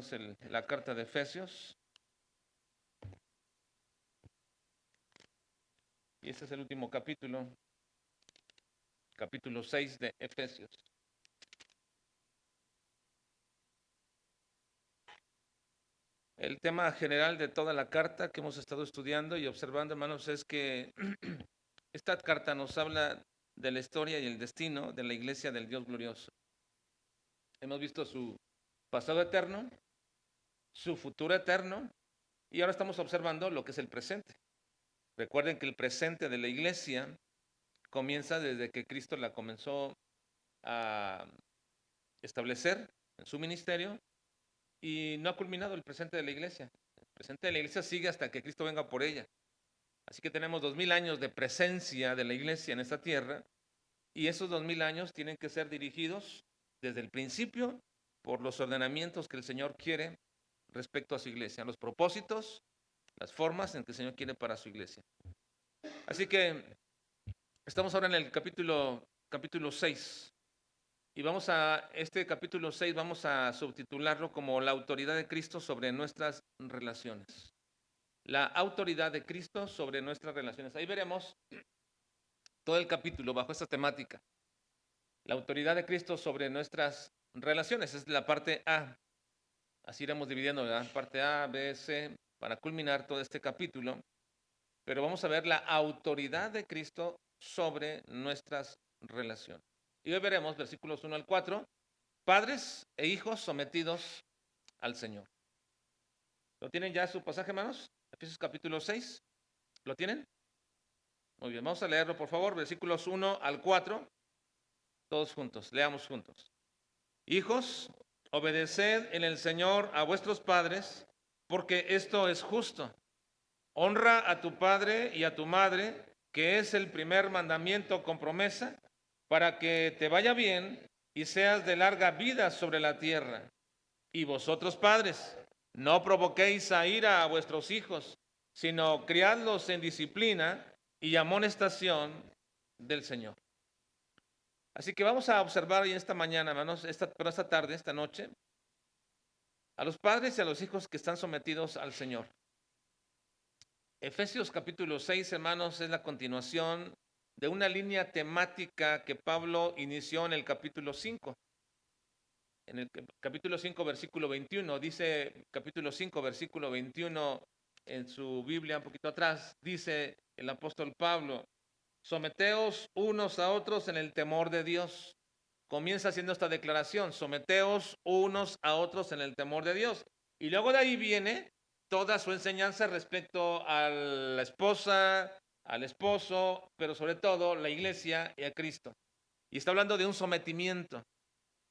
estudiamos la carta de Efesios. Y este es el último capítulo, capítulo 6 de Efesios. El tema general de toda la carta que hemos estado estudiando y observando, hermanos, es que esta carta nos habla de la historia y el destino de la iglesia del Dios glorioso. Hemos visto su pasado eterno, su futuro eterno, y ahora estamos observando lo que es el presente. Recuerden que el presente de la iglesia comienza desde que Cristo la comenzó a establecer en su ministerio y no ha culminado el presente de la iglesia. El presente de la iglesia sigue hasta que Cristo venga por ella. Así que tenemos 2000 años de presencia de la iglesia en esta tierra y esos 2000 años tienen que ser dirigidos desde el principio por los ordenamientos que el Señor quiere respecto a su iglesia, los propósitos, las formas en que el Señor quiere para su iglesia. Así que estamos ahora en el capítulo 6 y vamos a este capítulo 6 vamos a subtitularlo como la autoridad de Cristo sobre nuestras relaciones. La autoridad de Cristo sobre nuestras relaciones. Ahí veremos todo el capítulo bajo esta temática. La autoridad de Cristo sobre nuestras relaciones es la parte A. Así iremos dividiendo, ¿verdad? Parte A, B, C, para culminar todo este capítulo. Pero vamos a ver la autoridad de Cristo sobre nuestras relaciones. Y hoy veremos versículos 1 al 4, padres e hijos sometidos al Señor. ¿Lo tienen ya su pasaje, hermanos? Efesios capítulo 6. ¿Lo tienen? Muy bien, vamos a leerlo, por favor, versículos 1 al 4, todos juntos, leamos juntos. Hijos, obedeced en el Señor a vuestros padres, porque esto es justo. Honra a tu padre y a tu madre, que es el primer mandamiento con promesa, para que te vaya bien y seas de larga vida sobre la tierra. Y vosotros, padres, no provoquéis a ira a vuestros hijos, sino criadlos en disciplina y amonestación del Señor. Así que vamos a observar hoy esta mañana, hermanos, esta tarde, esta noche, a los padres y a los hijos que están sometidos al Señor. Efesios capítulo 6, hermanos, es la continuación de una línea temática que Pablo inició en el capítulo 5. En el capítulo 5, versículo 21, dice, capítulo 5, versículo 21, en su Biblia un poquito atrás, dice el apóstol Pablo, someteos unos a otros en el temor de Dios. Comienza haciendo esta declaración, someteos unos a otros en el temor de Dios. Y luego de ahí viene toda su enseñanza respecto a la esposa, al esposo, pero sobre todo la iglesia y a Cristo. Y está hablando de un sometimiento.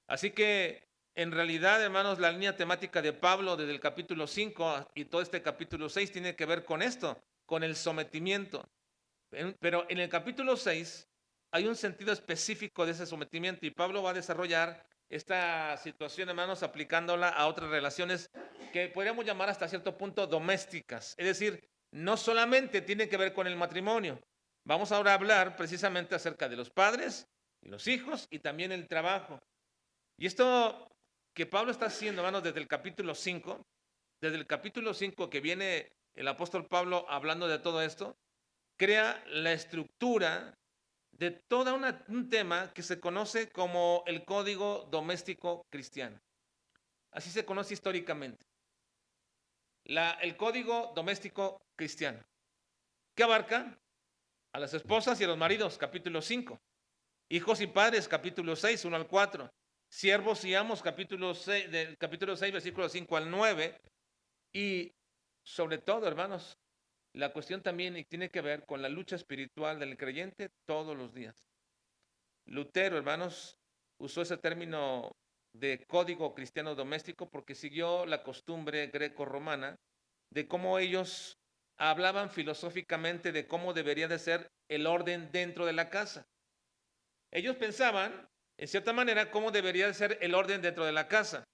Así que en realidad, hermanos, la línea temática de Pablo desde el capítulo 5 y todo este capítulo 6 tiene que ver con esto, con el sometimiento. Pero en el capítulo 6 hay un sentido específico de ese sometimiento y Pablo va a desarrollar esta situación, hermanos, aplicándola a otras relaciones que podríamos llamar hasta cierto punto domésticas. Es decir, no solamente tiene que ver con el matrimonio. Vamos ahora a hablar precisamente acerca de los padres y los hijos y también el trabajo. Y esto que Pablo está haciendo, hermanos, desde el capítulo 5, que viene el apóstol Pablo hablando de todo esto, crea la estructura de todo un tema que se conoce como el Código Doméstico Cristiano. Así se conoce históricamente. El Código Doméstico Cristiano. ¿Qué abarca? A las esposas y a los maridos, capítulo 5. Hijos y padres, capítulo 6, 1 al 4. Siervos y amos, capítulo 6, versículos 5 al 9. Y sobre todo, hermanos, la cuestión también tiene que ver con la lucha espiritual del creyente todos los días. Lutero, hermanos, usó ese término de código cristiano doméstico porque siguió la costumbre greco-romana de cómo ellos hablaban filosóficamente de cómo debería de ser el orden dentro de la casa. Ellos pensaban, en cierta manera, cómo debería de ser el orden dentro de la casa.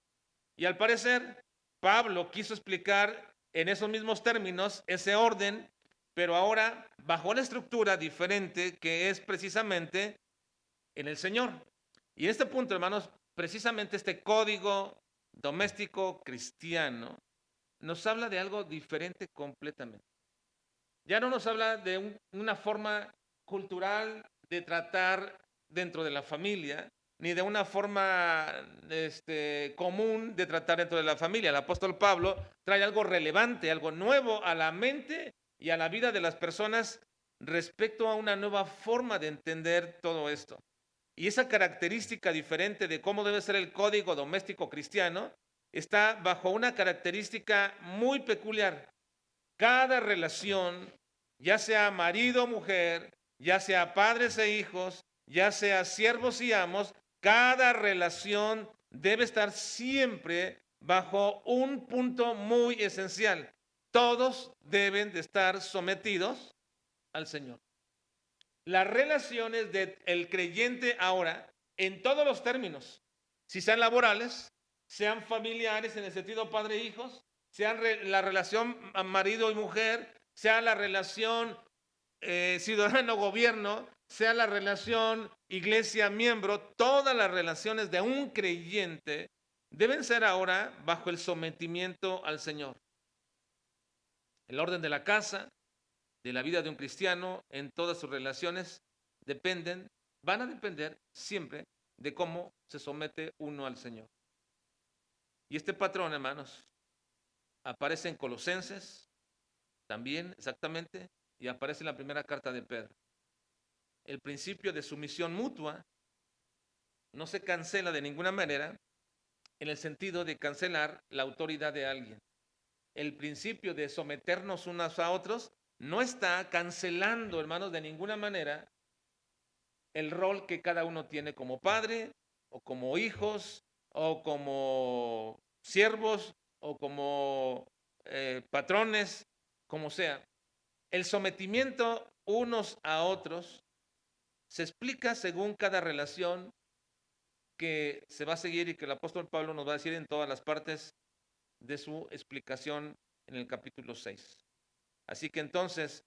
Y al parecer, Pablo quiso explicar en esos mismos términos ese orden, pero ahora bajo una estructura diferente que es precisamente en el Señor. Y en este punto, hermanos, precisamente este código doméstico cristiano nos habla de algo diferente completamente. Ya no nos habla de una forma cultural de tratar dentro de la familia, ni de una forma común de tratar dentro de la familia. El apóstol Pablo trae algo relevante, algo nuevo a la mente y a la vida de las personas respecto a una nueva forma de entender todo esto. Y esa característica diferente de cómo debe ser el código doméstico cristiano está bajo una característica muy peculiar. Cada relación, ya sea marido o mujer, ya sea padres e hijos, ya sea siervos y amos, cada relación debe estar siempre bajo un punto muy esencial. Todos deben de estar sometidos al Señor. Las relaciones del creyente ahora, en todos los términos, si sean laborales, sean familiares en el sentido padre-hijos, sean la relación marido y mujer, sea la relación ciudadano-gobierno, sea la relación iglesia-miembro, todas las relaciones de un creyente deben ser ahora bajo el sometimiento al Señor. El orden de la casa, de la vida de un cristiano, en todas sus relaciones, van a depender siempre de cómo se somete uno al Señor. Y este patrón, hermanos, aparece en Colosenses también, exactamente, y aparece en la primera carta de Pedro. El principio de sumisión mutua no se cancela de ninguna manera en el sentido de cancelar la autoridad de alguien. El principio de someternos unos a otros no está cancelando, hermanos, de ninguna manera el rol que cada uno tiene como padre, o como hijos, o como siervos, o como patrones, como sea. El sometimiento unos a otros se explica según cada relación que se va a seguir y que el apóstol Pablo nos va a decir en todas las partes de su explicación en el capítulo 6. Así que entonces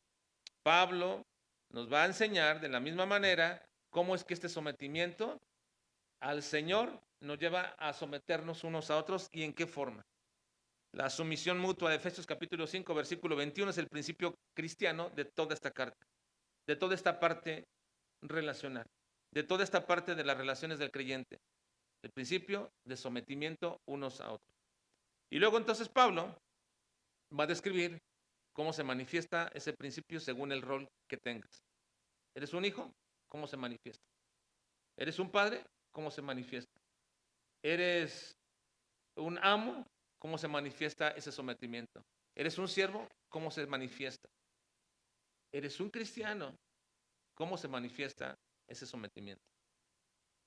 Pablo nos va a enseñar de la misma manera cómo es que este sometimiento al Señor nos lleva a someternos unos a otros y en qué forma. La sumisión mutua de Efesios capítulo 5, versículo 21 es el principio cristiano de toda esta carta, de toda esta parte relacional, de toda esta parte de las relaciones del creyente, el principio de sometimiento unos a otros. Y luego entonces Pablo va a describir cómo se manifiesta ese principio según el rol que tengas. ¿Eres un hijo? ¿Cómo se manifiesta? ¿Eres un padre? ¿Cómo se manifiesta? ¿Eres un amo? ¿Cómo se manifiesta ese sometimiento? ¿Eres un siervo? ¿Cómo se manifiesta? ¿Eres un cristiano? ¿Cómo se manifiesta ese sometimiento?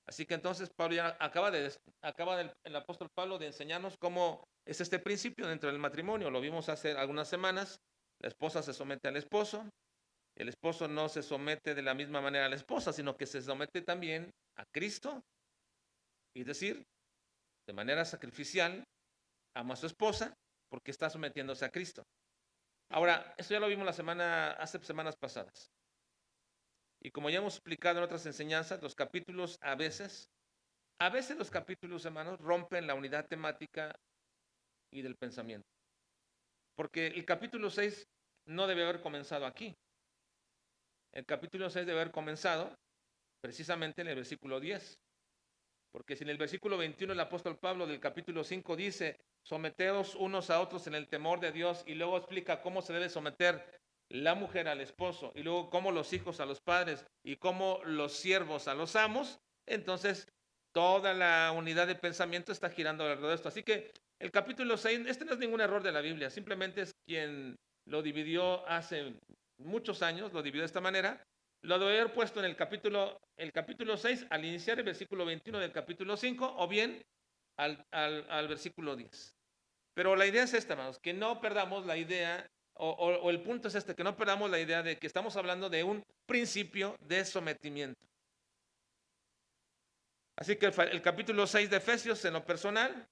Así que entonces Pablo ya acaba el apóstol Pablo de enseñarnos cómo es este principio dentro del matrimonio. Lo vimos hace algunas semanas. La esposa se somete al esposo. El esposo no se somete de la misma manera a la esposa, sino que se somete también a Cristo. Es decir, de manera sacrificial, ama a su esposa porque está sometiéndose a Cristo. Ahora, esto ya lo vimos hace semanas pasadas. Y como ya hemos explicado en otras enseñanzas, a veces los capítulos, hermanos, rompen la unidad temática y del pensamiento. Porque el capítulo 6 no debe haber comenzado aquí. El capítulo 6 debe haber comenzado precisamente en el versículo 10. Porque si en el versículo 21 el apóstol Pablo del capítulo 5 dice, someteos unos a otros en el temor de Dios, y luego explica cómo se debe someter la mujer al esposo, y luego cómo los hijos a los padres, y cómo los siervos a los amos, entonces toda la unidad de pensamiento está girando alrededor de esto. Así que el capítulo 6, este no es ningún error de la Biblia, simplemente es quien lo dividió hace muchos años, lo dividió de esta manera. Lo debe haber puesto en el capítulo 6 al iniciar el versículo 21 del capítulo 5 o bien al versículo 10. Pero la idea es esta, hermanos, que no perdamos la idea, o el punto es este, que no perdamos la idea de que estamos hablando de un principio de sometimiento. Así que el capítulo 6 de Efesios en lo personal,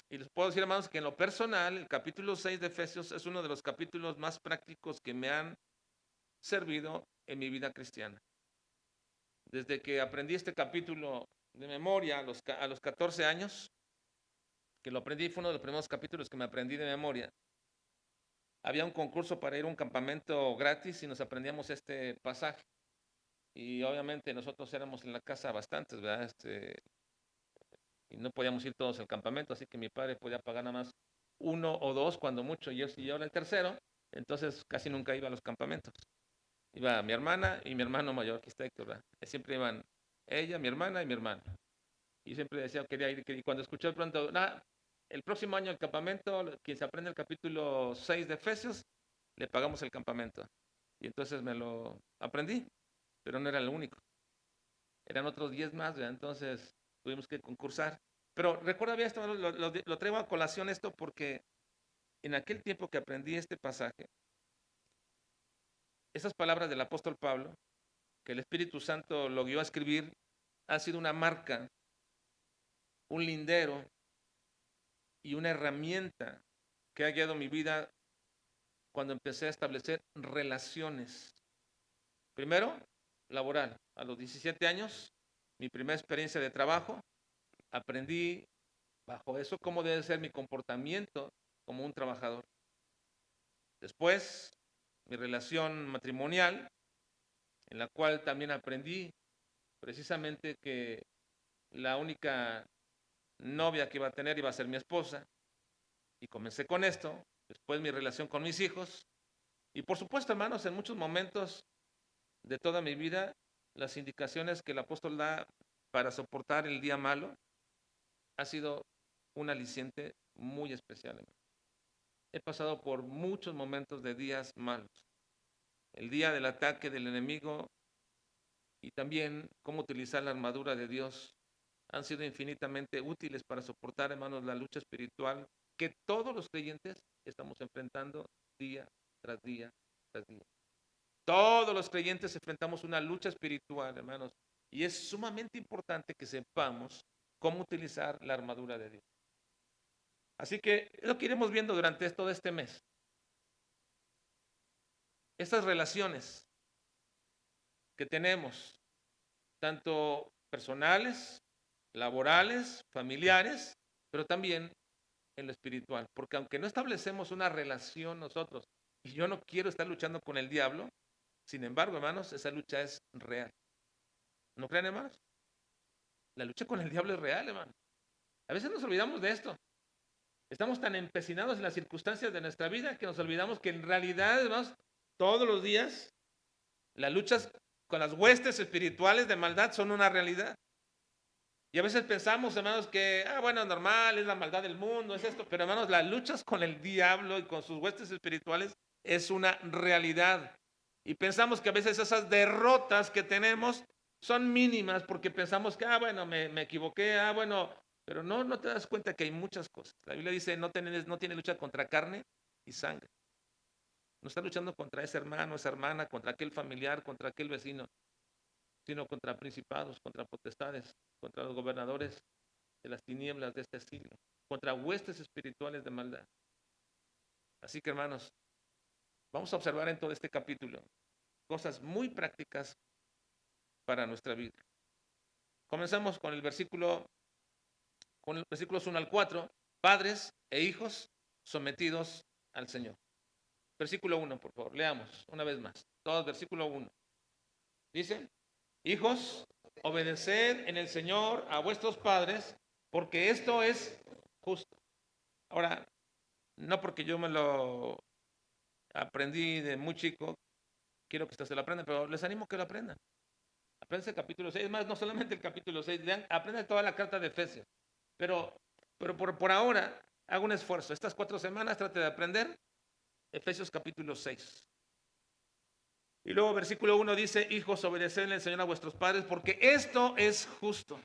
y les puedo decir, hermanos, que en lo personal, el capítulo 6 de Efesios es uno de los capítulos más prácticos que me han servido en mi vida cristiana. Desde que aprendí este capítulo de memoria a los 14 años, que lo aprendí, fue uno de los primeros capítulos que me aprendí de memoria. Había un concurso para ir a un campamento gratis y nos aprendíamos este pasaje. Y obviamente nosotros éramos en la casa bastantes, ¿verdad? Y no podíamos ir todos al campamento, así que mi padre podía pagar nada más uno o dos, cuando mucho, y yo si yo era el tercero, entonces casi nunca iba a los campamentos. Iba mi hermana y mi hermano mayor, que está Héctor, ¿verdad? Siempre iban ella, mi hermana y mi hermano. Y siempre decía, quería ir, y cuando escuché de pronto, el próximo año el campamento, quien se aprende el capítulo 6 de Efesios, le pagamos el campamento. Y entonces me lo aprendí, pero no era el único. Eran otros 10 más, ¿verdad? Entonces tuvimos que concursar. Pero recuerda bien esto, lo traigo a colación esto porque en aquel tiempo que aprendí este pasaje, esas palabras del apóstol Pablo, que el Espíritu Santo lo guió a escribir, ha sido una marca, un lindero y una herramienta que ha guiado mi vida cuando empecé a establecer relaciones. Primero, laboral. A los 17 años, mi primera experiencia de trabajo, aprendí bajo eso cómo debe ser mi comportamiento como un trabajador. Después, mi relación matrimonial, en la cual también aprendí precisamente que la única novia que iba a tener iba a ser mi esposa. Y comencé con esto. Después mi relación con mis hijos. Y por supuesto, hermanos, en muchos momentos de toda mi vida, las indicaciones que el apóstol da para soportar el día malo ha sido un aliciente muy especial. He pasado por muchos momentos de días malos. El día del ataque del enemigo y también cómo utilizar la armadura de Dios han sido infinitamente útiles para soportar, hermanos, la lucha espiritual que todos los creyentes estamos enfrentando día tras día tras día. Todos los creyentes enfrentamos una lucha espiritual, hermanos, y es sumamente importante que sepamos cómo utilizar la armadura de Dios. Así que es lo que iremos viendo durante todo este mes. Estas relaciones que tenemos, tanto personales, laborales, familiares, pero también en lo espiritual. Porque aunque no establecemos una relación nosotros, y yo no quiero estar luchando con el diablo, sin embargo, hermanos, esa lucha es real. ¿No creen, hermanos? La lucha con el diablo es real, hermano. A veces nos olvidamos de esto. Estamos tan empecinados en las circunstancias de nuestra vida que nos olvidamos que en realidad, hermanos, todos los días las luchas con las huestes espirituales de maldad son una realidad. Y a veces pensamos, hermanos, que, bueno, normal, es la maldad del mundo, es esto. Pero, hermanos, las luchas con el diablo y con sus huestes espirituales es una realidad. Y pensamos que a veces esas derrotas que tenemos son mínimas porque pensamos que, bueno, me equivoqué, bueno, pero no te das cuenta que hay muchas cosas. La Biblia dice, no tiene lucha contra carne y sangre. No está luchando contra ese hermano, esa hermana, contra aquel familiar, contra aquel vecino, sino contra principados, contra potestades, contra los gobernadores de las tinieblas de este siglo, contra huestes espirituales de maldad. Así que, hermanos, vamos a observar en todo este capítulo cosas muy prácticas para nuestra vida. Comenzamos con los versículos 1 al 4, padres e hijos sometidos al Señor. Versículo 1, por favor, leamos una vez más. Todos, versículo 1. Dice, hijos, obedeced en el Señor a vuestros padres, porque esto es justo. Ahora, no porque yo me lo aprendí de muy chico, quiero que ustedes se lo aprendan, pero les animo que lo aprendan. Aprendan el capítulo 6, es más, no solamente el capítulo 6, aprendan toda la carta de Efesios. Pero por ahora, hago un esfuerzo. Estas 4 semanas trate de aprender Efesios capítulo 6. Y luego versículo 1 dice, hijos, obedeced al Señor a vuestros padres, porque esto es justo.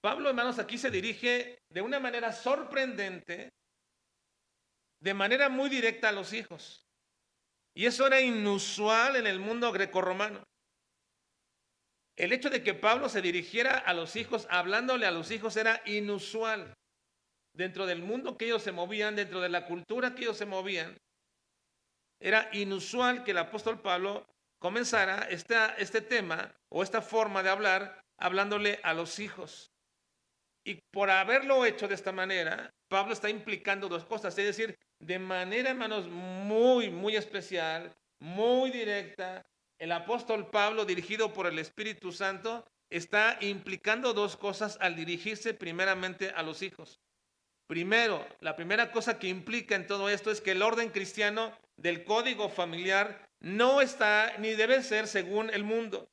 Pablo, hermanos, aquí se dirige de una manera sorprendente, de manera muy directa a los hijos. Y eso era inusual en el mundo grecorromano. El hecho de que Pablo se dirigiera a los hijos, hablándole a los hijos, era inusual. Dentro del mundo que ellos se movían, dentro de la cultura que ellos se movían, era inusual que el apóstol Pablo comenzara este tema o esta forma de hablar, hablándole a los hijos. Y por haberlo hecho de esta manera, Pablo está implicando dos cosas, es decir, de manera, hermanos, muy, muy especial, muy directa, el apóstol Pablo, dirigido por el Espíritu Santo, está implicando dos cosas al dirigirse primeramente a los hijos. Primero, la primera cosa que implica en todo esto es que el orden cristiano del código familiar no está ni debe ser según el mundo.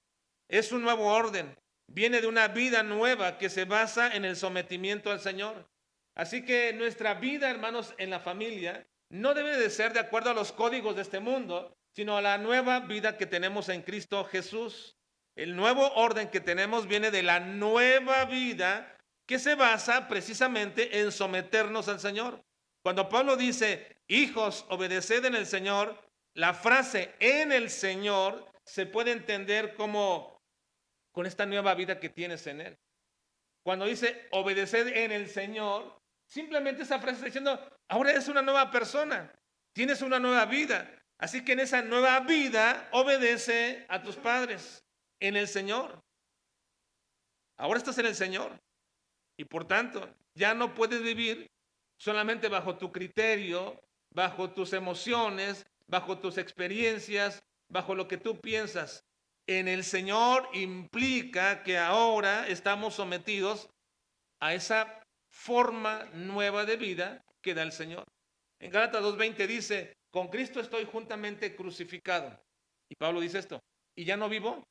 Es un nuevo orden. Viene de una vida nueva que se basa en el sometimiento al Señor. Así que nuestra vida, hermanos, en la familia no debe de ser de acuerdo a los códigos de este mundo, sino a la nueva vida que tenemos en Cristo Jesús. El nuevo orden que tenemos viene de la nueva vida que se basa precisamente en someternos al Señor. Cuando Pablo dice, hijos, obedeced en el Señor, la frase en el Señor se puede entender como con esta nueva vida que tienes en Él. Cuando dice obedeced en el Señor, simplemente esa frase está diciendo, ahora eres una nueva persona, tienes una nueva vida. Así que en esa nueva vida obedece a tus padres en el Señor. Ahora estás en el Señor. Y por tanto, ya no puedes vivir solamente bajo tu criterio, bajo tus emociones, bajo tus experiencias, bajo lo que tú piensas. En el Señor implica que ahora estamos sometidos a esa forma nueva de vida que da el Señor. En Gálatas 2:20 dice, con Cristo estoy juntamente crucificado. Y Pablo dice esto, y ya no vivo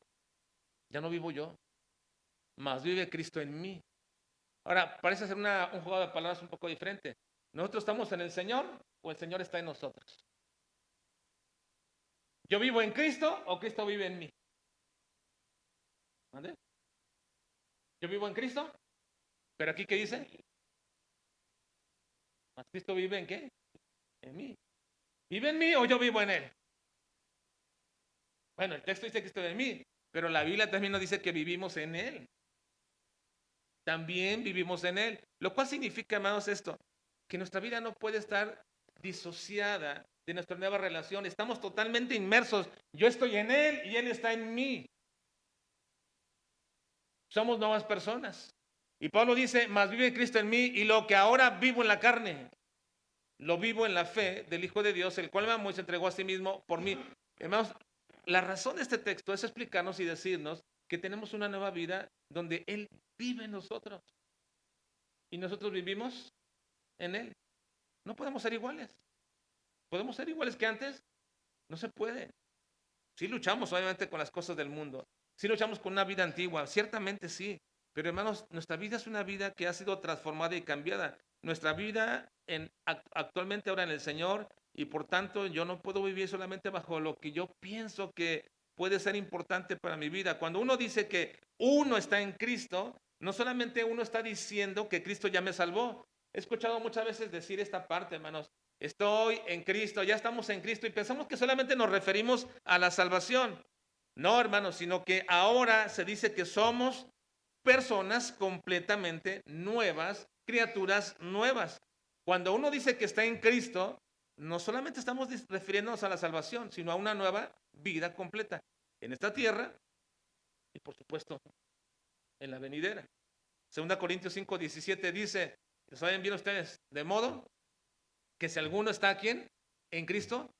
yo, mas vive Cristo en mí. Ahora, parece ser un juego de palabras un poco diferente. ¿Nosotros estamos en el Señor o el Señor está en nosotros? ¿Yo vivo en Cristo o Cristo vive en mí? ¿Mande? ¿Yo vivo en Cristo? ¿Pero aquí qué dice? ¿Mas Cristo vive en qué? En mí. ¿Vive en mí o yo vivo en Él? Bueno, el texto dice que Cristo vive en mí, pero la Biblia también nos dice que vivimos en Él. También vivimos en Él. Lo cual significa, hermanos, esto, que nuestra vida no puede estar disociada de nuestra nueva relación. Estamos totalmente inmersos. Yo estoy en Él y Él está en mí. Somos nuevas personas. Y Pablo dice, mas vive Cristo en mí y lo que ahora vivo en la carne, lo vivo en la fe del Hijo de Dios, el cual me amó y se entregó a sí mismo por mí. Hermanos, la razón de este texto es explicarnos y decirnos que tenemos una nueva vida donde Él vive en nosotros y nosotros vivimos en Él. No podemos ser iguales. ¿Podemos ser iguales que antes? No se puede. Sí luchamos obviamente con las cosas del mundo. Sí luchamos con una vida antigua. Ciertamente sí. Pero hermanos, nuestra vida es una vida que ha sido transformada y cambiada. Nuestra vida actualmente ahora en el Señor y por tanto yo no puedo vivir solamente bajo lo que yo pienso que puede ser importante para mi vida. Cuando uno dice que uno está en Cristo, no solamente uno está diciendo que Cristo ya me salvó. He escuchado muchas veces decir esta parte, hermanos. Estoy en Cristo, ya estamos en Cristo y pensamos que solamente nos referimos a la salvación. No, hermanos, sino que ahora se dice que somos personas completamente nuevas, criaturas nuevas. Cuando uno dice que está en Cristo, no solamente estamos refiriéndonos a la salvación, sino a una nueva vida completa en esta tierra y por supuesto en la venidera. 2 Corintios 5:17 dice, ¿saben bien ustedes? De modo que si alguno está aquí en Cristo,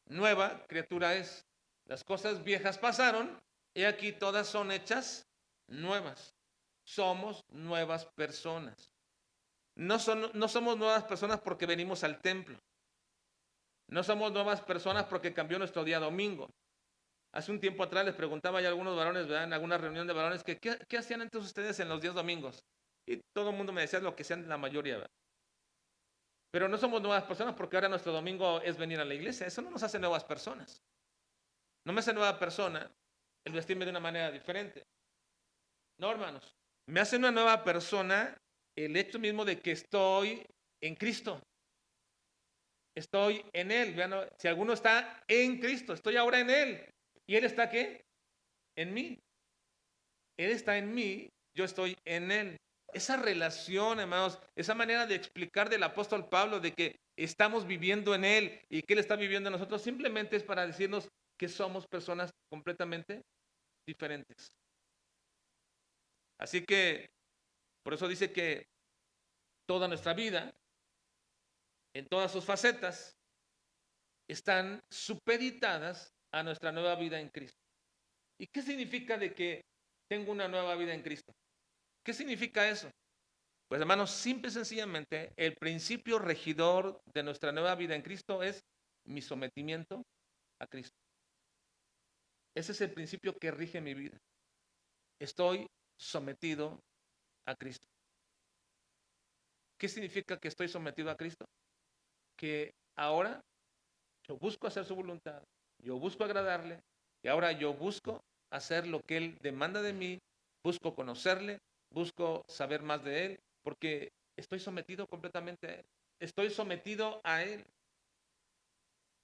nueva criatura es. Las cosas viejas pasaron y aquí todas son hechas nuevas. Somos nuevas personas. No somos nuevas personas porque venimos al templo. No somos nuevas personas porque cambió nuestro día domingo. Hace un tiempo atrás les preguntaba a algunos varones, ¿verdad? En alguna reunión de varones, que ¿qué hacían antes ustedes en los días domingos? Y todo el mundo me decía lo que sean la mayoría, ¿verdad? Pero no somos nuevas personas porque ahora nuestro domingo es venir a la iglesia. Eso no nos hace nuevas personas. No me hace nueva persona el vestirme de una manera diferente. No, hermanos. Me hace una nueva persona el hecho mismo de que estoy en Cristo. Estoy en Él. Vean, si alguno está en Cristo, estoy ahora en Él. ¿Y Él está qué? En mí. Él está en mí, yo estoy en Él. Esa relación, hermanos, esa manera de explicar del apóstol Pablo de que estamos viviendo en Él y que Él está viviendo en nosotros, simplemente es para decirnos que somos personas completamente diferentes. Así que, por eso dice que toda nuestra vida, en todas sus facetas, están supeditadas a nuestra nueva vida en Cristo. ¿Y qué significa de que tengo una nueva vida en Cristo? ¿Qué significa eso? Pues hermanos, simple y sencillamente, el principio regidor de nuestra nueva vida en Cristo es mi sometimiento a Cristo. Ese es el principio que rige mi vida. Estoy sometido a Cristo. ¿Qué significa que estoy sometido a Cristo? Que ahora yo busco hacer su voluntad, yo busco agradarle, y ahora yo busco hacer lo que Él demanda de mí, busco conocerle, busco saber más de Él, porque estoy sometido completamente a Él. Estoy sometido a Él.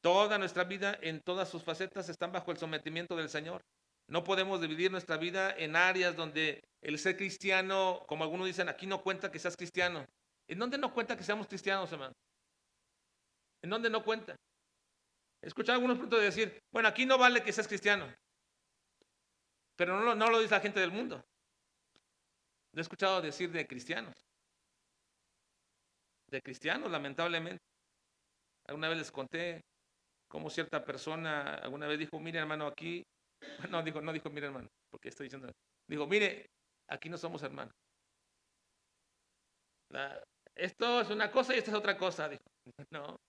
Toda nuestra vida, en todas sus facetas, están bajo el sometimiento del Señor. No podemos dividir nuestra vida en áreas donde el ser cristiano, como algunos dicen, aquí no cuenta que seas cristiano. ¿En dónde no cuenta que seamos cristianos, hermano? ¿En dónde no cuenta? He escuchado algunos puntos de decir, bueno, aquí no vale que seas cristiano. Pero no lo dice la gente del mundo. Lo he escuchado decir de cristianos. De cristianos, lamentablemente. Alguna vez les conté cómo cierta persona alguna vez dijo, mire hermano, aquí, no dijo mire hermano, porque estoy diciendo, dijo, mire, aquí no somos hermanos. Esto es una cosa y esta es otra cosa, dijo. No.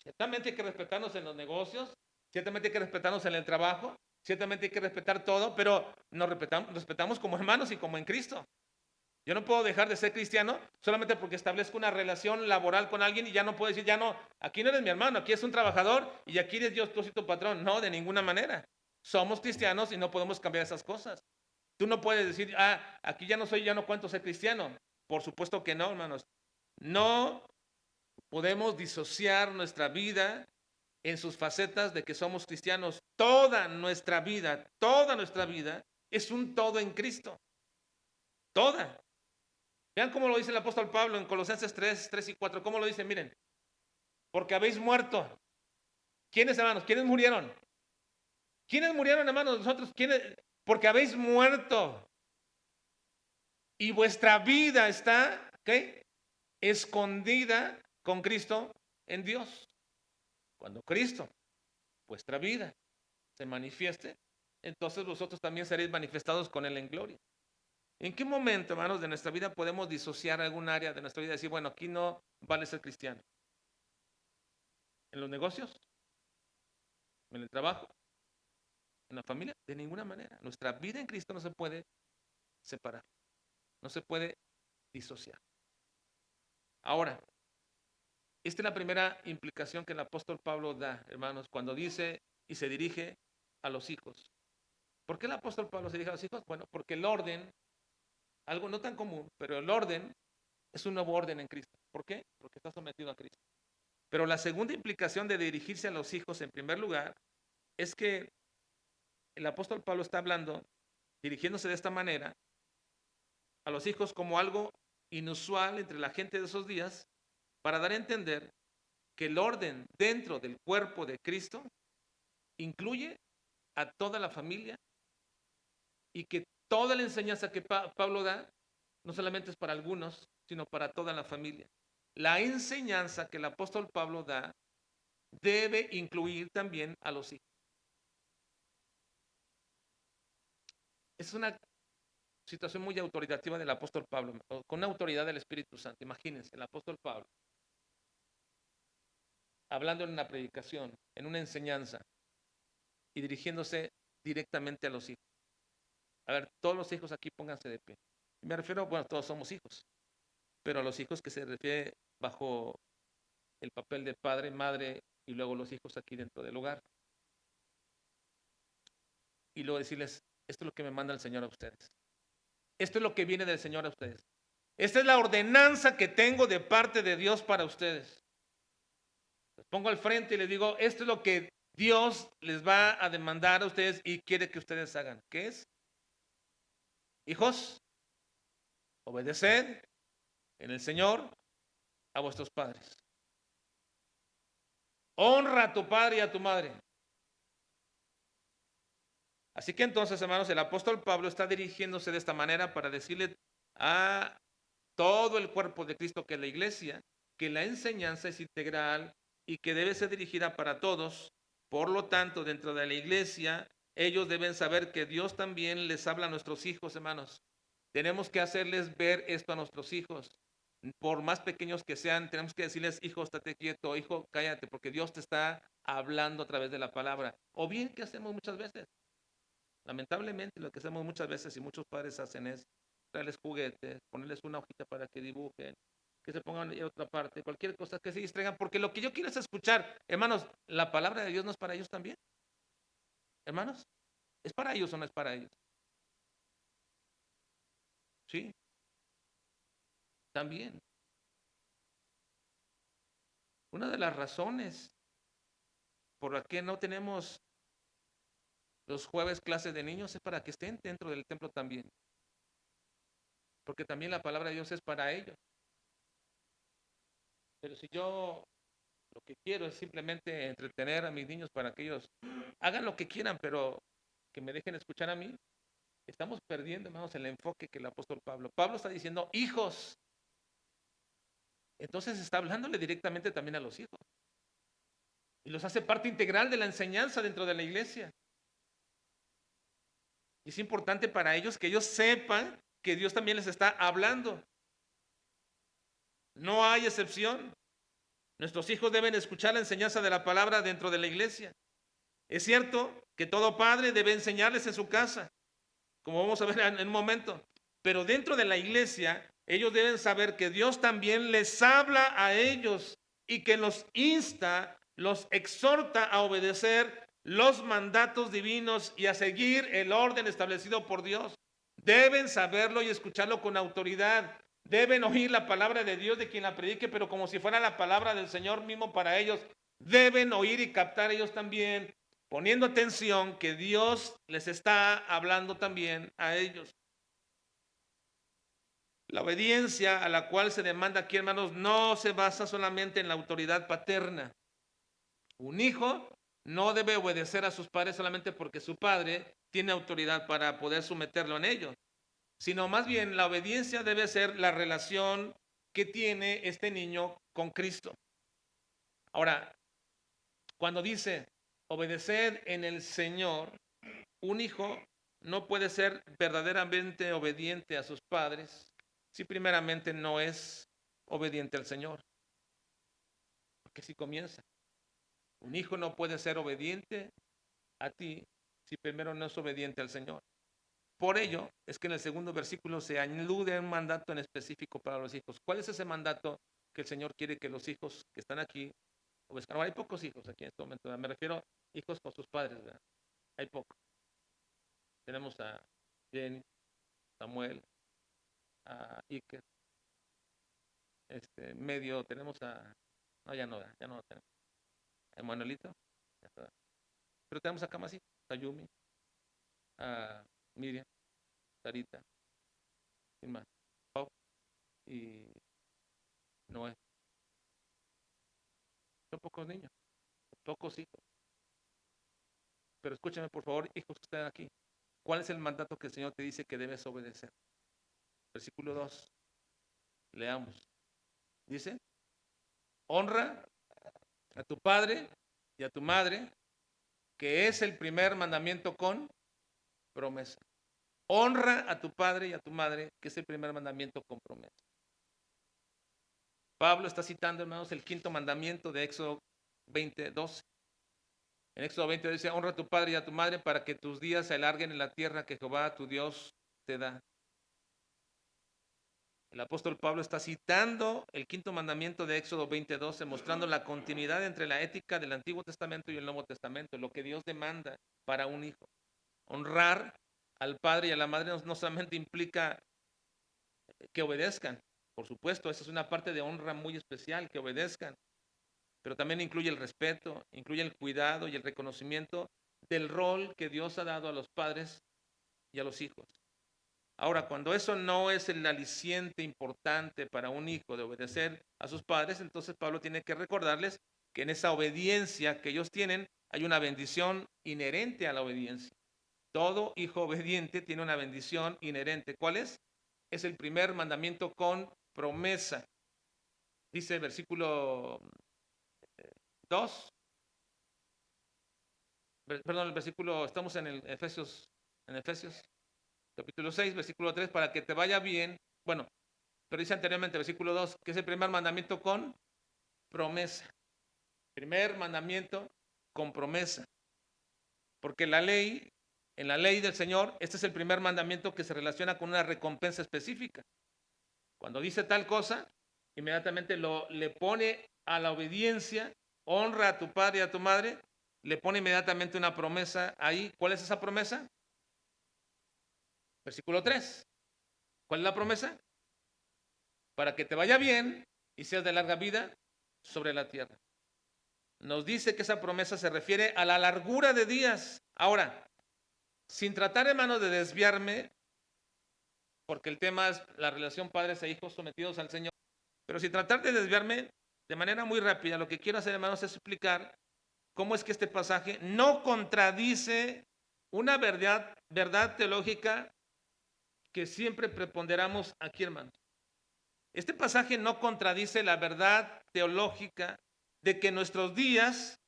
Ciertamente hay que respetarnos en los negocios, ciertamente hay que respetarnos en el trabajo, ciertamente hay que respetar todo, pero nos respetamos como hermanos y como en Cristo. Yo no puedo dejar de ser cristiano solamente porque establezco una relación laboral con alguien y ya no puedo decir, ya no, aquí no eres mi hermano, aquí es un trabajador y aquí eres Dios, tú y tu patrón. No, de ninguna manera. Somos cristianos y no podemos cambiar esas cosas. Tú no puedes decir, aquí ya no cuento ser cristiano. Por supuesto que no, hermanos. No podemos disociar nuestra vida en sus facetas de que somos cristianos. Toda nuestra vida es un todo en Cristo. Toda. Vean cómo lo dice el apóstol Pablo en Colosenses 3 y 4. ¿Cómo lo dice? Miren, porque habéis muerto. ¿Quiénes, hermanos? ¿Quiénes murieron? ¿Quiénes murieron, hermanos? Nosotros, ¿quiénes? Porque habéis muerto. Y vuestra vida está, ¿qué? Escondida con Cristo en Dios. Cuando Cristo, vuestra vida, se manifieste, entonces vosotros también seréis manifestados con Él en gloria. ¿En qué momento, hermanos, de nuestra vida podemos disociar algún área de nuestra vida y decir, bueno, aquí no vale ser cristiano? ¿En los negocios? ¿En el trabajo? ¿En la familia? De ninguna manera. Nuestra vida en Cristo no se puede separar, no se puede disociar. Ahora, esta es la primera implicación que el apóstol Pablo da, hermanos, cuando dice y se dirige a los hijos. ¿Por qué el apóstol Pablo se dirige a los hijos? Bueno, porque el orden, algo no tan común, pero el orden es un nuevo orden en Cristo. ¿Por qué? Porque está sometido a Cristo. Pero la segunda implicación de dirigirse a los hijos, en primer lugar, es que el apóstol Pablo está hablando, dirigiéndose de esta manera, a los hijos como algo inusual entre la gente de esos días, para dar a entender que el orden dentro del cuerpo de Cristo incluye a toda la familia y que toda la enseñanza que Pablo da no solamente es para algunos, sino para toda la familia. La enseñanza que el apóstol Pablo da debe incluir también a los hijos. Es una situación muy autoritativa del apóstol Pablo, con una autoridad del Espíritu Santo. Imagínense, el apóstol Pablo, hablando en una predicación, en una enseñanza, y dirigiéndose directamente a los hijos. A ver, todos los hijos aquí pónganse de pie. Me refiero, bueno, todos somos hijos, pero a los hijos que se refiere bajo el papel de padre, madre, y luego los hijos aquí dentro del hogar. Y luego decirles, esto es lo que me manda el Señor a ustedes. Esto es lo que viene del Señor a ustedes. Esta es la ordenanza que tengo de parte de Dios para ustedes. Les pongo al frente y les digo, esto es lo que Dios les va a demandar a ustedes y quiere que ustedes hagan. ¿Qué es? Hijos, obedeced en el Señor a vuestros padres. Honra a tu padre y a tu madre. Así que entonces, hermanos, el apóstol Pablo está dirigiéndose de esta manera para decirle a todo el cuerpo de Cristo que es la iglesia, que la enseñanza es integral y que debe ser dirigida para todos. Por lo tanto, dentro de la iglesia, ellos deben saber que Dios también les habla a nuestros hijos, hermanos. Tenemos que hacerles ver esto a nuestros hijos. Por más pequeños que sean, tenemos que decirles, hijo, estate quieto, hijo, cállate, porque Dios te está hablando a través de la palabra. O bien, ¿qué hacemos muchas veces? Lamentablemente, lo que hacemos muchas veces y muchos padres hacen es traerles juguetes, ponerles una hojita para que dibujen, que se pongan en otra parte, cualquier cosa, que se distraigan, porque lo que yo quiero es escuchar. Hermanos, ¿la palabra de Dios no es para ellos también? Hermanos, ¿es para ellos o no es para ellos? Sí, también. Una de las razones por la que no tenemos los jueves clases de niños es para que estén dentro del templo también, porque también la palabra de Dios es para ellos. Pero si yo lo que quiero es simplemente entretener a mis niños para que ellos hagan lo que quieran, pero que me dejen escuchar a mí, estamos perdiendo, hermanos, el enfoque que el apóstol Pablo. Pablo está diciendo, hijos. Entonces está hablándole directamente también a los hijos. Y los hace parte integral de la enseñanza dentro de la iglesia. Y es importante para ellos que ellos sepan que Dios también les está hablando. No hay excepción. Nuestros hijos deben escuchar la enseñanza de la palabra dentro de la iglesia. Es cierto que todo padre debe enseñarles en su casa, como vamos a ver en un momento. Pero dentro de la iglesia, ellos deben saber que Dios también les habla a ellos y que los insta, los exhorta a obedecer los mandatos divinos y a seguir el orden establecido por Dios. Deben saberlo y escucharlo con autoridad. Deben oír la palabra de Dios de quien la predique, pero como si fuera la palabra del Señor mismo para ellos. Deben oír y captar ellos también, poniendo atención que Dios les está hablando también a ellos. La obediencia a la cual se demanda aquí, hermanos, no se basa solamente en la autoridad paterna. Un hijo no debe obedecer a sus padres solamente porque su padre tiene autoridad para poder someterlo en ello, sino más bien la obediencia debe ser la relación que tiene este niño con Cristo. Ahora, cuando dice obedecer en el Señor, un hijo no puede ser verdaderamente obediente a sus padres si primeramente no es obediente al Señor. Porque si comienza, un hijo no puede ser obediente a ti si primero no es obediente al Señor. Por ello es que en el segundo versículo se alude un mandato en específico para los hijos. ¿Cuál es ese mandato que el Señor quiere que los hijos que están aquí obedezcan? No, hay pocos hijos aquí en este momento. Me refiero a hijos con sus padres, ¿verdad? Hay pocos. Tenemos a Jenny, Samuel, a Iker, medio, tenemos a, no, ya no, ya no lo tenemos, a Manuelito, ya está. Pero tenemos acá más hijos, a Yumi, a Miriam, Sarita, sin más, Pau y Noé. Son pocos niños, pocos hijos. Pero escúchame, por favor, hijos que están aquí. ¿Cuál es el mandato que el Señor te dice que debes obedecer? Versículo 2. Leamos. Dice, honra a tu padre y a tu madre, que es el primer mandamiento con promesa. Honra a tu padre y a tu madre, que es el primer mandamiento con promesa. Pablo está citando, hermanos, el quinto mandamiento de Éxodo 20:12. En Éxodo 20 dice, honra a tu padre y a tu madre para que tus días se alarguen en la tierra que Jehová tu Dios te da. El apóstol Pablo está citando el quinto mandamiento de Éxodo 20:12, mostrando la continuidad entre la ética del Antiguo Testamento y el Nuevo Testamento, lo que Dios demanda para un hijo. Honrar al padre y a la madre no solamente implica que obedezcan, por supuesto, esa es una parte de honra muy especial, que obedezcan, pero también incluye el respeto, incluye el cuidado y el reconocimiento del rol que Dios ha dado a los padres y a los hijos. Ahora, cuando eso no es el aliciente importante para un hijo de obedecer a sus padres, entonces Pablo tiene que recordarles que en esa obediencia que ellos tienen hay una bendición inherente a la obediencia. Todo hijo obediente tiene una bendición inherente. ¿Cuál es? es el primer mandamiento con promesa. Dice el versículo 2, perdón, el versículo, estamos en el Efesios capítulo 6, versículo 3, para que te vaya bien. Bueno, pero dice anteriormente, versículo 2, que es el primer mandamiento con promesa. Primer mandamiento con promesa. Porque en la ley del Señor, este es el primer mandamiento que se relaciona con una recompensa específica. Cuando dice tal cosa, inmediatamente le pone a la obediencia, honra a tu padre y a tu madre, le pone inmediatamente una promesa ahí. ¿Cuál es esa promesa? Versículo 3. ¿Cuál es la promesa? Para que te vaya bien y seas de larga vida sobre la tierra. Nos dice que esa promesa se refiere a la largura de días. Ahora, sin tratar, hermanos, de desviarme, porque el tema es la relación padres e hijos sometidos al Señor, pero sin tratar de desviarme de manera muy rápida, lo que quiero hacer, hermanos, es explicar cómo es que este pasaje no contradice una verdad teológica que siempre preponderamos aquí, hermanos. Este pasaje no contradice la verdad teológica de que nuestros días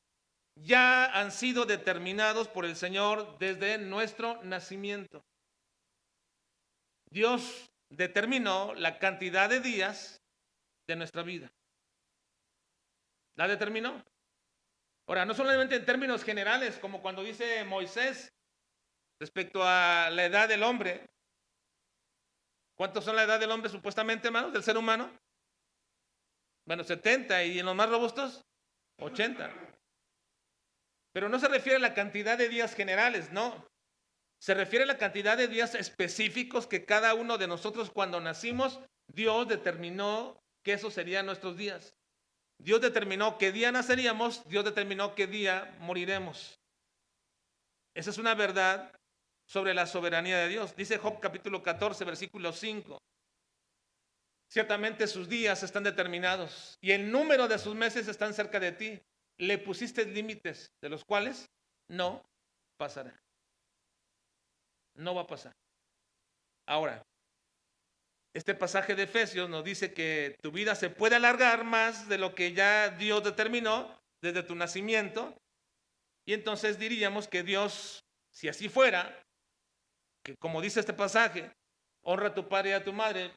ya han sido determinados por el Señor desde nuestro nacimiento. Dios determinó la cantidad de días de nuestra vida. ¿La determinó? Ahora, no solamente en términos generales, como cuando dice Moisés respecto a la edad del hombre. ¿Cuántos son la edad del hombre supuestamente, hermanos, del ser humano? Bueno, 70, y en los más robustos, 80. Pero no se refiere a la cantidad de días generales, no. Se refiere a la cantidad de días específicos que cada uno de nosotros cuando nacimos, Dios determinó que esos serían nuestros días. Dios determinó qué día naceríamos, Dios determinó qué día moriremos. Esa es una verdad sobre la soberanía de Dios. Dice Job capítulo 14, versículo 5. Ciertamente sus días están determinados y el número de sus meses están cerca de ti. Le pusiste límites de los cuales no pasará. No va a pasar. Ahora, este pasaje de Efesios nos dice que tu vida se puede alargar más de lo que ya Dios determinó desde tu nacimiento. Y entonces diríamos que Dios, si así fuera, que como dice este pasaje, honra a tu padre y a tu madre,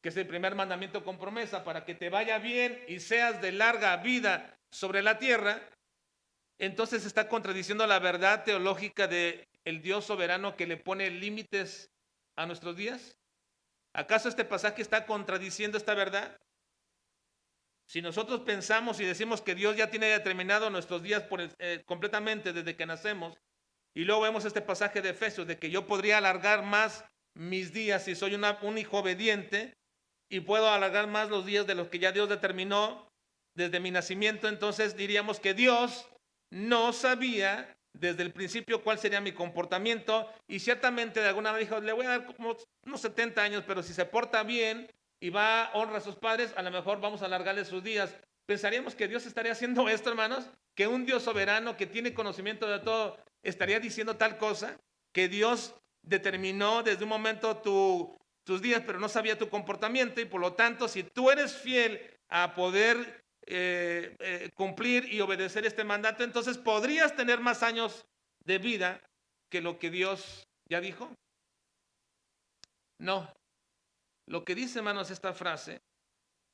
que es el primer mandamiento con promesa, para que te vaya bien y seas de larga vida sobre la tierra, entonces está contradiciendo la verdad teológica de el Dios soberano que le pone límites a nuestros días. ¿Acaso este pasaje está contradiciendo esta verdad? Si nosotros pensamos y decimos que Dios ya tiene determinado nuestros días completamente desde que nacemos, y luego vemos este pasaje de Efesios de que yo podría alargar más mis días si soy un hijo obediente, y puedo alargar más los días de los que ya Dios determinó desde mi nacimiento, entonces diríamos que Dios no sabía desde el principio cuál sería mi comportamiento, y ciertamente de alguna manera dijo, le voy a dar como unos 70 años, pero si se porta bien y va a honrar a sus padres, a lo mejor vamos a alargarle sus días. ¿Pensaríamos que Dios estaría haciendo esto, hermanos? ¿Que un Dios soberano que tiene conocimiento de todo estaría diciendo tal cosa? ¿Que Dios determinó desde un momento tus días, pero no sabía tu comportamiento, y por lo tanto, si tú eres fiel a poder cumplir y obedecer este mandato, entonces podrías tener más años de vida que lo que Dios ya dijo? No. Lo que dice, hermanos, esta frase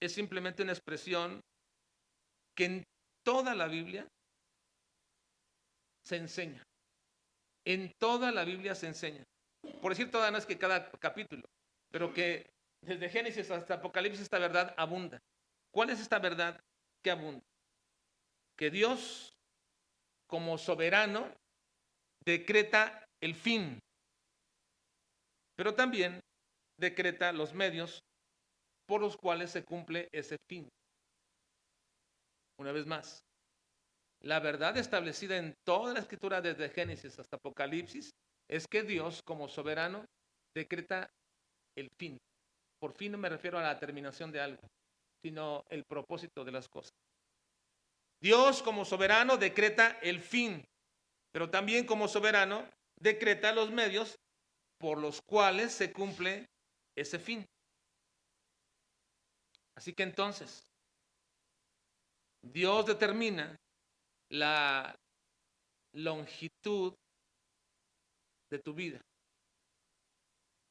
es simplemente una expresión que en toda la Biblia se enseña. En toda la Biblia se enseña. Por decir toda, no es que cada capítulo, pero que desde Génesis hasta Apocalipsis esta verdad abunda. ¿Cuál es esta verdad que abunda? Que Dios, como soberano, decreta el fin, pero también decreta los medios por los cuales se cumple ese fin. Una vez más, la verdad establecida en toda la escritura desde Génesis hasta Apocalipsis es que Dios, como soberano, decreta el fin. Por fin no me refiero a la terminación de algo, sino el propósito de las cosas. Dios, como soberano, decreta el fin, pero también como soberano decreta los medios por los cuales se cumple ese fin. Así que entonces, Dios determina la longitud de tu vida,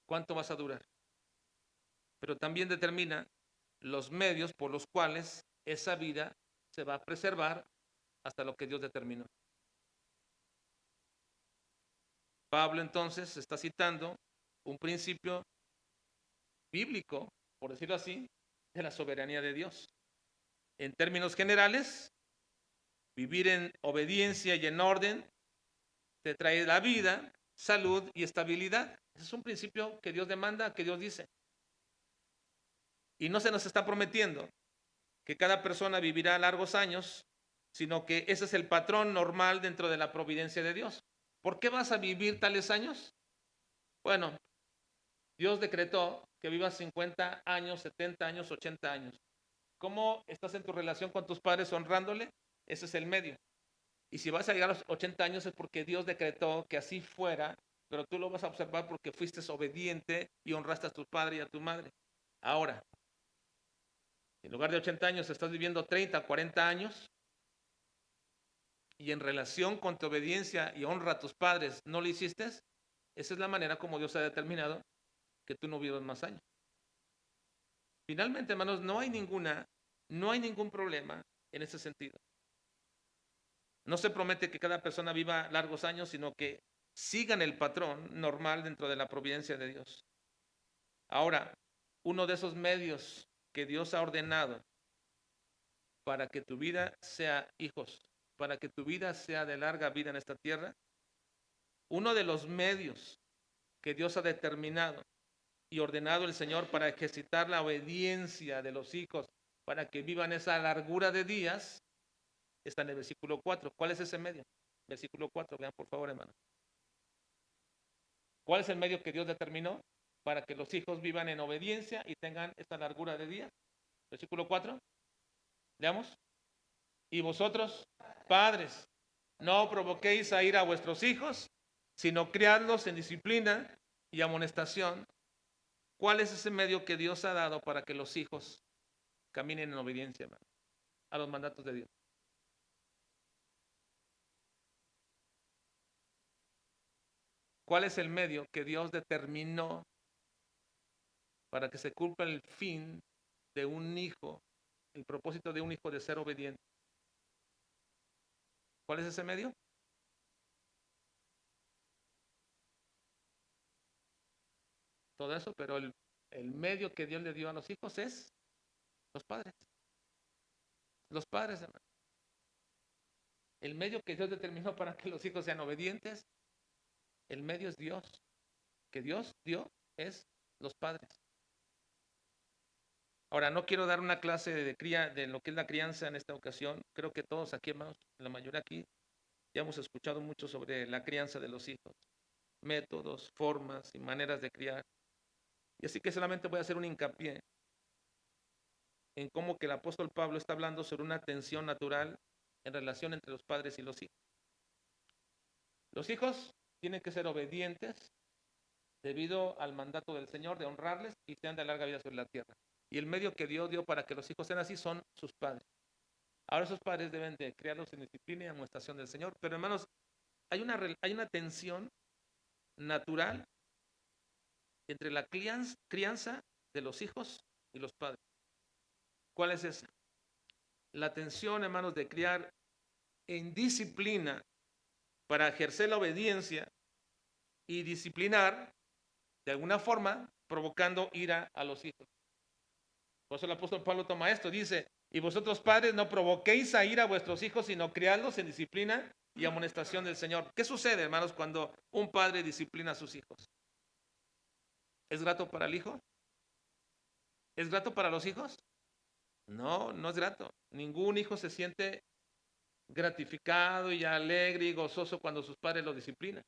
cuánto vas a durar, pero también determina los medios por los cuales esa vida se va a preservar hasta lo que Dios determinó. Pablo entonces está citando un principio bíblico, por decirlo así, de la soberanía de Dios. En términos generales, vivir en obediencia y en orden te trae la vida, salud y estabilidad. Ese es un principio que Dios demanda, que Dios dice. Y no se nos está prometiendo que cada persona vivirá largos años, sino que ese es el patrón normal dentro de la providencia de Dios. ¿Por qué vas a vivir tales años? Bueno, Dios decretó que vivas 50 años, 70 años, 80 años. ¿Cómo estás en tu relación con tus padres honrándole? Ese es el medio. Y si vas a llegar a los 80 años es porque Dios decretó que así fuera, pero tú lo vas a observar porque fuiste obediente y honraste a tu padre y a tu madre. Ahora, en lugar de 80 años estás viviendo 30, 40 años y en relación con tu obediencia y honra a tus padres no lo hiciste, esa es la manera como Dios ha determinado que tú no vivas más años. Finalmente, hermanos, no hay ningún problema en ese sentido. No se promete que cada persona viva largos años, sino que sigan el patrón normal dentro de la providencia de Dios. Ahora, uno de esos medios que Dios ha ordenado para que tu vida sea, hijos, para que tu vida sea de larga vida en esta tierra, uno de los medios que Dios ha determinado y ordenado el Señor para ejercitar la obediencia de los hijos, para que vivan esa largura de días, está en el versículo 4. ¿Cuál es ese medio? Versículo 4, vean por favor, hermano. ¿Cuál es el medio que Dios determinó para que los hijos vivan en obediencia y tengan esta largura de días? Versículo 4. Leamos. Y vosotros, padres, no provoquéis a ir a vuestros hijos, sino criadlos en disciplina y amonestación. ¿Cuál es ese medio que Dios ha dado para que los hijos caminen en obediencia, hermano, a los mandatos de Dios? ¿Cuál es el medio que Dios determinó para que se cumpla el fin de un hijo, el propósito de un hijo de ser obediente? ¿Cuál es ese medio? Todo eso, pero el medio que Dios le dio a los hijos es los padres. Los padres, hermano. El medio que Dios determinó para que los hijos sean obedientes, el medio es Dios. Que Dios dio es los padres. Ahora, no quiero dar una clase de lo que es la crianza en esta ocasión. Creo que todos aquí, hermanos, la mayoría aquí, ya hemos escuchado mucho sobre la crianza de los hijos. Métodos, formas y maneras de criar. Y así que solamente voy a hacer un hincapié en cómo que el apóstol Pablo está hablando sobre una tensión natural en relación entre los padres y los hijos. Los hijos tienen que ser obedientes debido al mandato del Señor de honrarles y sean de larga vida sobre la tierra. Y el medio que Dios dio para que los hijos sean así son sus padres. Ahora esos padres deben de criarlos en disciplina y amonestación del Señor. Pero hermanos, hay una tensión natural entre la crianza de los hijos y los padres. ¿Cuál es esa? La tensión, hermanos, de criar en disciplina para ejercer la obediencia y disciplinar de alguna forma provocando ira a los hijos. Por eso el apóstol Pablo toma esto, dice, y vosotros padres no provoquéis a ira a vuestros hijos, sino criadlos en disciplina y amonestación del Señor. ¿Qué sucede, hermanos, cuando un padre disciplina a sus hijos? ¿Es grato para el hijo? ¿Es grato para los hijos? No, no es grato. Ningún hijo se siente gratificado y alegre y gozoso cuando sus padres lo disciplinan.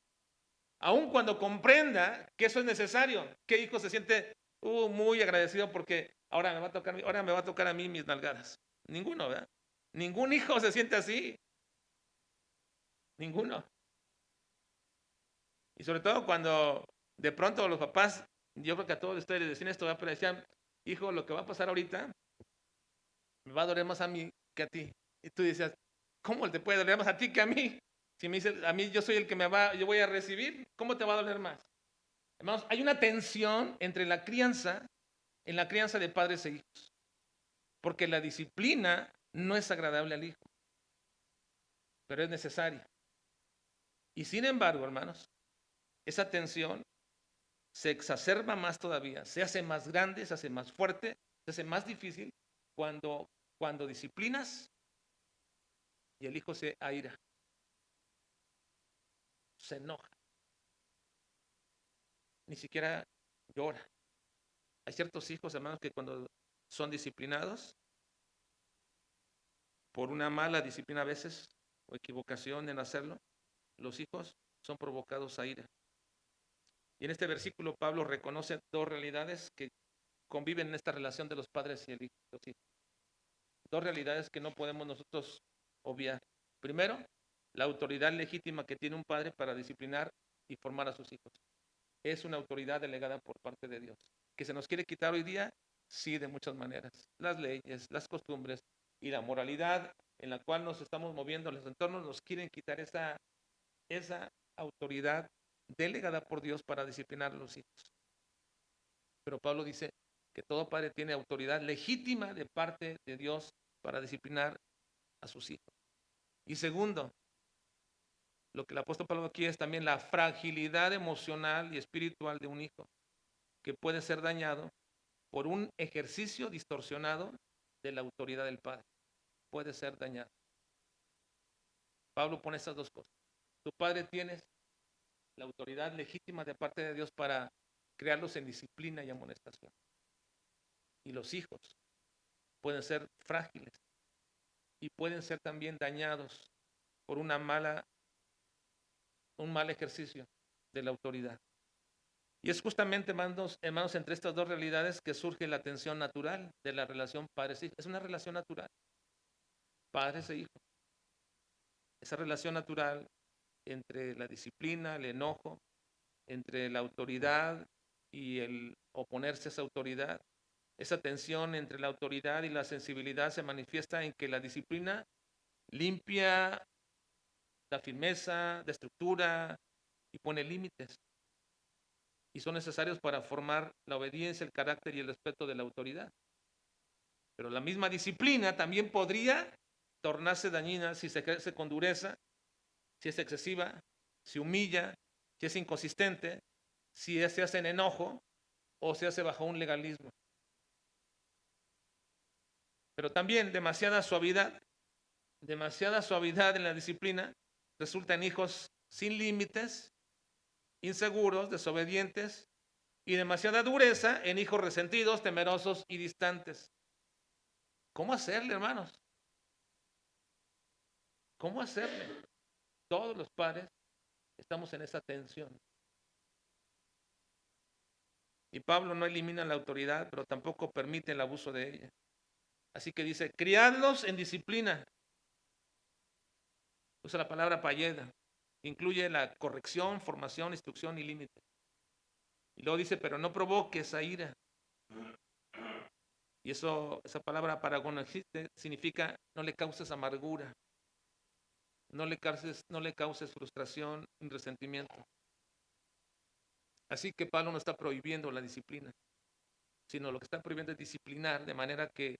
Aun cuando comprenda que eso es necesario, ¿qué hijo se siente muy agradecido porque ahora me va a tocar a mí mis nalgadas? Ninguno, ¿verdad? Ningún hijo se siente así. Ninguno. Y sobre todo cuando de pronto los papás Yo creo que a todos ustedes les decían esto, pero decían, hijo, lo que va a pasar ahorita me va a doler más a mí que a ti. Y tú decías, ¿cómo te puede doler más a ti que a mí? Si me dices, a mí yo soy el que yo voy a recibir, ¿cómo te va a doler más? Hermanos, hay una tensión entre en la crianza de padres e hijos, porque la disciplina no es agradable al hijo, pero es necesaria. Y sin embargo, hermanos, esa tensión se exacerba más todavía, se hace más grande, se hace más fuerte, se hace más difícil cuando, cuando disciplinas y el hijo se aira, se enoja, ni siquiera llora. Hay ciertos hijos, hermanos, que cuando son disciplinados por una mala disciplina a veces o equivocación en hacerlo, los hijos son provocados a ira. Y en este versículo Pablo reconoce dos realidades que conviven en esta relación de los padres y los hijos. Dos realidades que no podemos nosotros obviar. Primero, la autoridad legítima que tiene un padre para disciplinar y formar a sus hijos. Es una autoridad delegada por parte de Dios. ¿Que se nos quiere quitar hoy día? Sí, de muchas maneras. Las leyes, las costumbres y la moralidad en la cual nos estamos moviendo, los entornos nos quieren quitar esa autoridad delegada por Dios para disciplinar a los hijos. Pero Pablo dice que todo padre tiene autoridad legítima de parte de Dios para disciplinar a sus hijos. Y segundo, lo que el apóstol Pablo aquí es también la fragilidad emocional y espiritual de un hijo, que puede ser dañado por un ejercicio distorsionado de la autoridad del padre. Puede ser dañado. Pablo pone esas dos cosas. Tu padre tiene la autoridad legítima de parte de Dios para crearlos en disciplina y amonestación. Y los hijos pueden ser frágiles y pueden ser también dañados por un mal ejercicio de la autoridad. Y es justamente, hermanos, entre estas dos realidades que surge la tensión natural de la relación padres-hijos. Es una relación natural, padres e hijos. Esa relación natural entre la disciplina, el enojo, entre la autoridad y el oponerse a esa autoridad. Esa tensión entre la autoridad y la sensibilidad se manifiesta en que la disciplina limpia, da firmeza, da estructura y pone límites. Y son necesarios para formar la obediencia, el carácter y el respeto de la autoridad. Pero la misma disciplina también podría tornarse dañina si se ejerce con dureza, si es excesiva, si humilla, si es inconsistente, si se hace en enojo o se hace bajo un legalismo. Pero también demasiada suavidad en la disciplina resulta en hijos sin límites, inseguros, desobedientes, y demasiada dureza en hijos resentidos, temerosos y distantes. ¿Cómo hacerle, hermanos? ¿Cómo hacerle? Todos los padres estamos en esa tensión. Y Pablo no elimina la autoridad, pero tampoco permite el abuso de ella. Así que dice, criadlos en disciplina. Usa la palabra payeda. Incluye la corrección, formación, instrucción y límite. Y luego dice, pero no provoques a ira. Y esa palabra paragonexiste significa no le causes amargura, no le causes frustración y resentimiento. Así que Pablo no está prohibiendo la disciplina, sino lo que está prohibiendo es disciplinar de manera que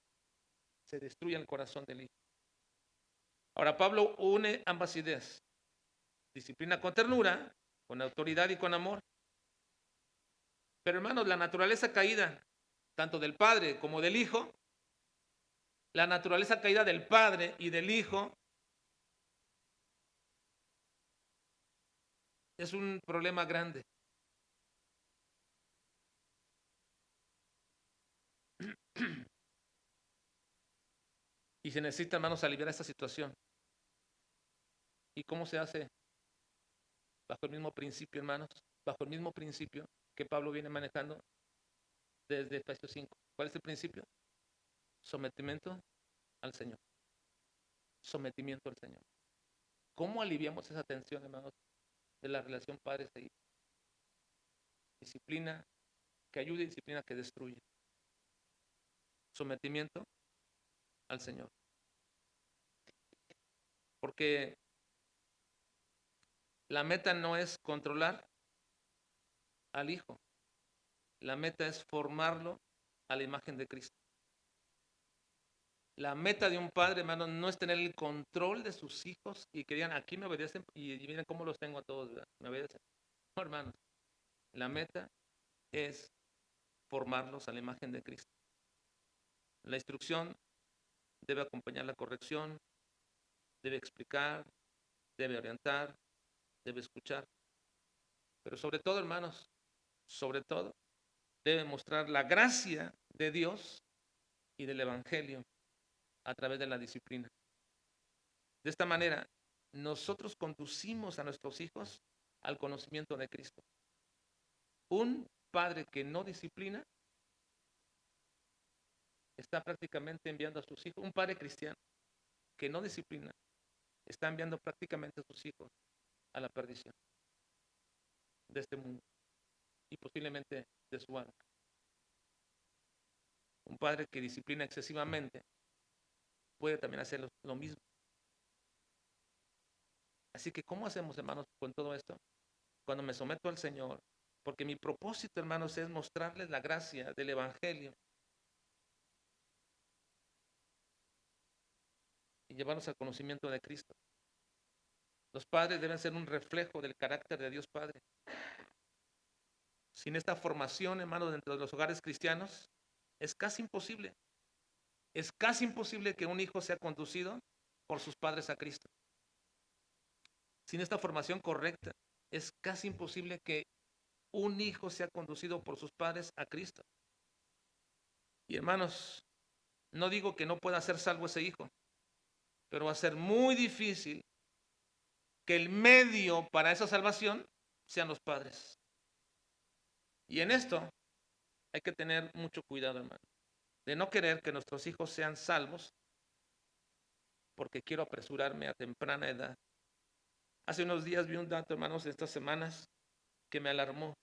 se destruya el corazón del hijo. Ahora Pablo une ambas ideas, disciplina con ternura, con autoridad y con amor. Pero hermanos, la naturaleza caída, tanto del Padre como del Hijo, la naturaleza caída del Padre y del Hijo es un problema grande. Y se necesita, hermanos, aliviar esta situación. ¿Y cómo se hace? Bajo el mismo principio, hermanos, bajo el mismo principio que Pablo viene manejando desde Efesios 5. ¿Cuál es el principio? Sometimiento al Señor. Sometimiento al Señor. ¿Cómo aliviamos esa tensión, hermanos, de la relación padres e hijos? Disciplina, que ayuda y disciplina que destruye. Sometimiento al Señor. Porque la meta no es controlar al hijo. La meta es formarlo a la imagen de Cristo. La meta de un padre, hermano, no es tener el control de sus hijos y que digan, aquí me obedecen y miren cómo los tengo a todos, ¿verdad? Me obedecen. No, hermanos. La meta es formarlos a la imagen de Cristo. La instrucción debe acompañar la corrección, debe explicar, debe orientar, debe escuchar. Pero sobre todo, hermanos, sobre todo, debe mostrar la gracia de Dios y del Evangelio a través de la disciplina. De esta manera, nosotros conducimos a nuestros hijos al conocimiento de Cristo. Un padre que no disciplina está prácticamente enviando a sus hijos, un padre cristiano que no disciplina, está enviando prácticamente a sus hijos a la perdición de este mundo y posiblemente de su alma. Un padre que disciplina excesivamente puede también hacer lo mismo. Así que, ¿cómo hacemos, hermanos, con todo esto? Cuando me someto al Señor, porque mi propósito, hermanos, es mostrarles la gracia del Evangelio y llevarlos al conocimiento de Cristo. Los padres deben ser un reflejo del carácter de Dios Padre. Sin esta formación, hermanos, dentro de los hogares cristianos, es casi imposible. Es casi imposible que un hijo sea conducido por sus padres a Cristo. Sin esta formación correcta, es casi imposible que un hijo sea conducido por sus padres a Cristo. Y hermanos, no digo que no pueda ser salvo ese hijo, pero va a ser muy difícil que el medio para esa salvación sean los padres. Y en esto hay que tener mucho cuidado, hermano, de no querer que nuestros hijos sean salvos porque quiero apresurarme a temprana edad. Hace unos días vi un dato, hermanos, de estas semanas que me alarmó.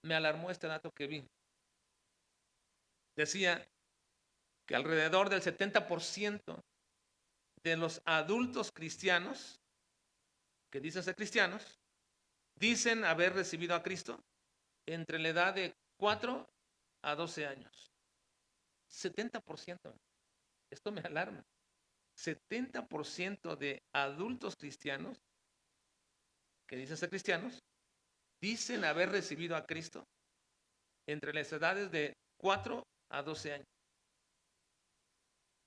Me alarmó este dato que vi. Decía que alrededor del 70% de los adultos cristianos, que dicen ser cristianos, dicen haber recibido a Cristo entre la edad de 4 a 12 años. 70%. Esto me alarma. 70% de adultos cristianos que dicen ser cristianos dicen haber recibido a Cristo entre las edades de 4 a 12 años.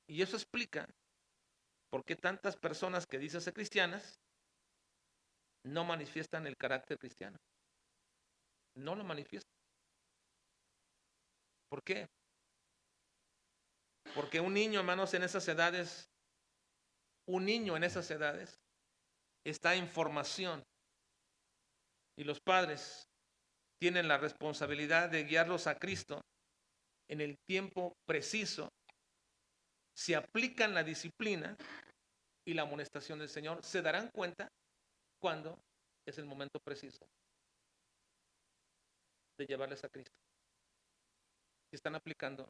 Y eso explica por qué tantas personas que dicen ser cristianas no manifiestan el carácter cristiano. No lo manifiestan. ¿Por qué? Porque un niño, hermanos, en esas edades, un niño en esas edades está en formación y los padres tienen la responsabilidad de guiarlos a Cristo en el tiempo preciso. Si aplican la disciplina y la amonestación del Señor, se darán cuenta cuando es el momento preciso de llevarles a Cristo. Si están aplicando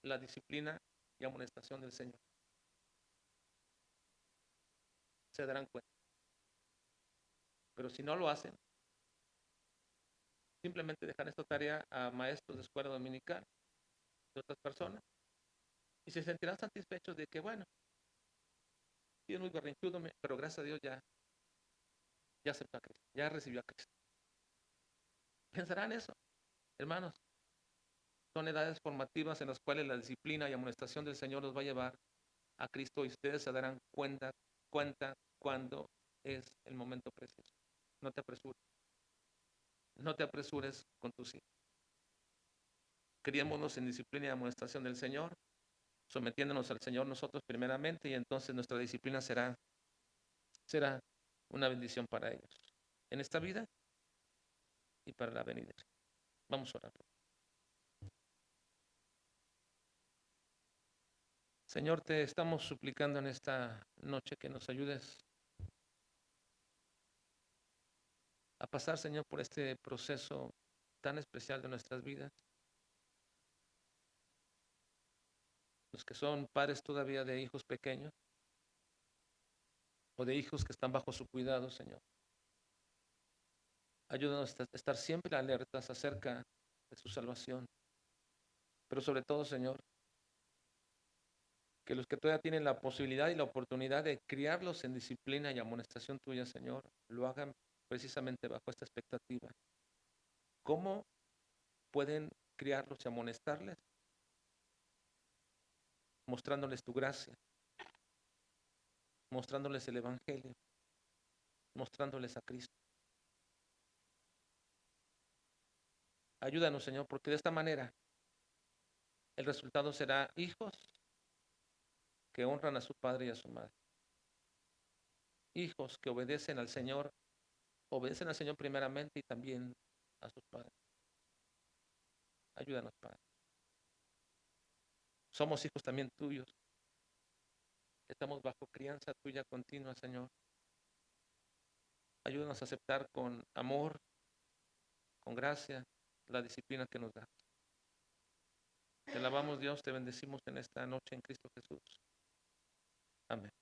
la disciplina y amonestación del Señor, se darán cuenta. Pero si no lo hacen, simplemente dejan esta tarea a maestros de escuela dominical, de otras personas, y se sentirán satisfechos de que, bueno, sí es muy berrinchudo, pero gracias a Dios ya aceptó a Cristo, ya recibió a Cristo. Pensarán eso, hermanos. Son edades formativas en las cuales la disciplina y amonestación del Señor los va a llevar a Cristo y ustedes se darán cuenta cuando es el momento preciso. No te apresures. No te apresures con tus hijos. Criémonos en disciplina y amonestación del Señor, sometiéndonos al Señor nosotros primeramente y entonces nuestra disciplina será una bendición para ellos en esta vida y para la venida. Vamos a orar. Señor, te estamos suplicando en esta noche que nos ayudes a pasar, Señor, por este proceso tan especial de nuestras vidas. los que son padres todavía de hijos pequeños o de hijos que están bajo su cuidado, Señor. Ayúdanos a estar siempre alertas acerca de su salvación. Pero sobre todo, Señor, que los que todavía tienen la posibilidad y la oportunidad de criarlos en disciplina y amonestación tuya, Señor, lo hagan precisamente bajo esta expectativa. ¿Cómo pueden criarlos y amonestarles? Mostrándoles tu gracia, mostrándoles el Evangelio, mostrándoles a Cristo. Ayúdanos, Señor, porque de esta manera el resultado será hijos que honran a su padre y a su madre. Hijos que obedecen al Señor primeramente y también a sus padres. Ayúdanos, Padre. Somos hijos también tuyos. Estamos bajo crianza tuya continua, Señor. Ayúdanos a aceptar con amor, con gracia, la disciplina que nos da. Te alabamos, Dios, te bendecimos en esta noche en Cristo Jesús. Amén.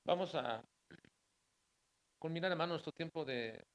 Vamos a culminar, hermano, nuestro tiempo de